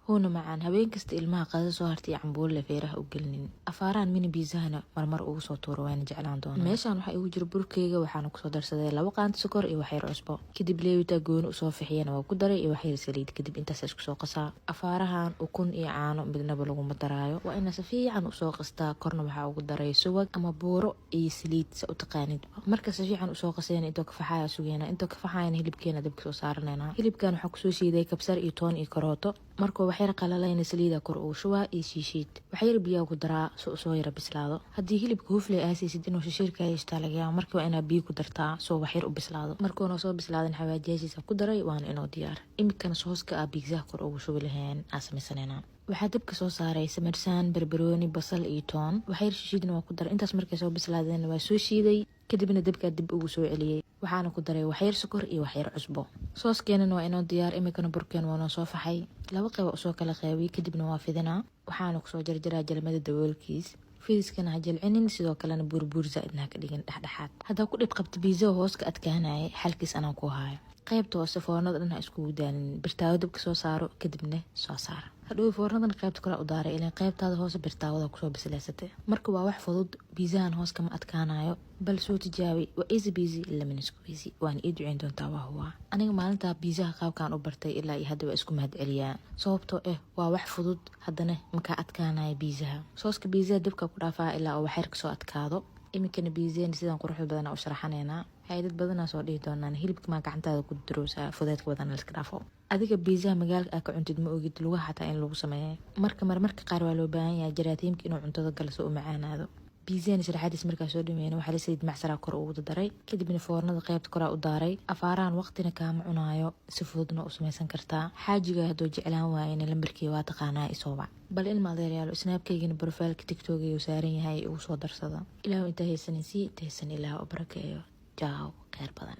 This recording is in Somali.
هونا معان هبين كست ilmaha qada soo hartay cambuule feeraha u gelinin afaaraan mini biizahana marmar ugu soo tuuro waan jeclaan doonaa meeshaan waxa igu jira burkeyga waxaan ku soo darsaday 2 qaanto sokor iyo wax yar cusbo kadib leewita gooni u soo fixiyana waa ku daray iyo wax yar saliid kadib intaas isku soo qasaa afaarahan ukun iyo caano midnaba lagu madaraayo waa in si fiican u soo qastaa korna waxa ugu daray subag ama buuro iyo saliid sa u taqaanid marka si fiican u soo qasayna inta ka faxaya sugeena inta ka faxayna hilibkeena dabka soo saaranayna hilibkan waxa ku soo shiiday kabsar iyo toon iyo karooto marka waxyar qalalayna saliida kor uu shubaa iyo shiishiid waxyar biyo ku daraa soo yara bislaado hadii hilibka huflay aasiisid inuu shishiirka yeeshta laga yaabo marka waa ina biyo ku dartaa soo waxyar u bislaado markuu soo bislaadan xawaajiyaashiisa ku daray waan inoo diyaar imikana sooska biigsaha kor ugu shubi lahayn asmisanayna waxaa dabka soo saaray samarsaan barbarooni basal iyo toon waxyar shishiidna waa ku daray intaas markay soo bislaadeen waa soo shiiday kadibna dabka dib ugu soo celiyay waxaana ku daray waxyar sokor iyo waxyar cusbo sooskeena waa inoo diyaar imikana burkeen waa soo faxay 2 qayb oo soo kala qaybay kadibna waa fidinaa waxaana ku soo jarjaraa jalmada daboolkiis fiiskana ha jilcinin sidoo kalena burbur zaidna ka dhigin dhaxdhaxaad hada ku dhib qabta biizo hooska adkaanay xalkiis anaa ku haayo qaybta oo foornada dhan isku daanin birtaawada dabka soo saaro kadibna soo saar hadhow foornadan qaybta kala u daaray ilaa qaybtaada hoos birtaawada ku soo bislaysatay marka waa wax fudud biizahan hoos kama adkaanayo bal soo tijaabi waa easy busy lemon squeezy waan ii duceyn doontaa waa huwa aniga maalinta biizaha qaabkan u bartay ilaa iyo hadda waa isku mahad celiyaa sababtoo waa wax fudud haddana maka adkaanayo biizaha sooska biizaha dabka ku dhaafaa ilaa oo waxyar ka soo adkaado imikana biizeen sidaan quruxda badan u sharaxaneena hay'ad badan soo dhigi doonaan hilibka ma gacantaada ku daroosa fudeedka badan la iska dhaafo adiga biizaha magaalka ka cuntid ma ogid lugu xataa in lagu sameeyo marka qaar waa loo baahan yahay jaraatiimka inuu cuntada galso u macaanaado biizeen sharaxadiis markaa soo dhameeyna waxa la saliid macsara kor ugu daray kadibna foornada qaybta kor u daaray afaaraan waqtina kaama cunaayo si fududna u samaysan kartaa xaajiga hadoo jeclaan waayeen lambarkii waa taqaanaa isooba bal ilma adeeryaal snapkaygina profileka tiktok iyo saaran yahay ugu soo darsada ilaahu inta haysanaysi taysan ilaahu barakeeyo jaaw khayr badan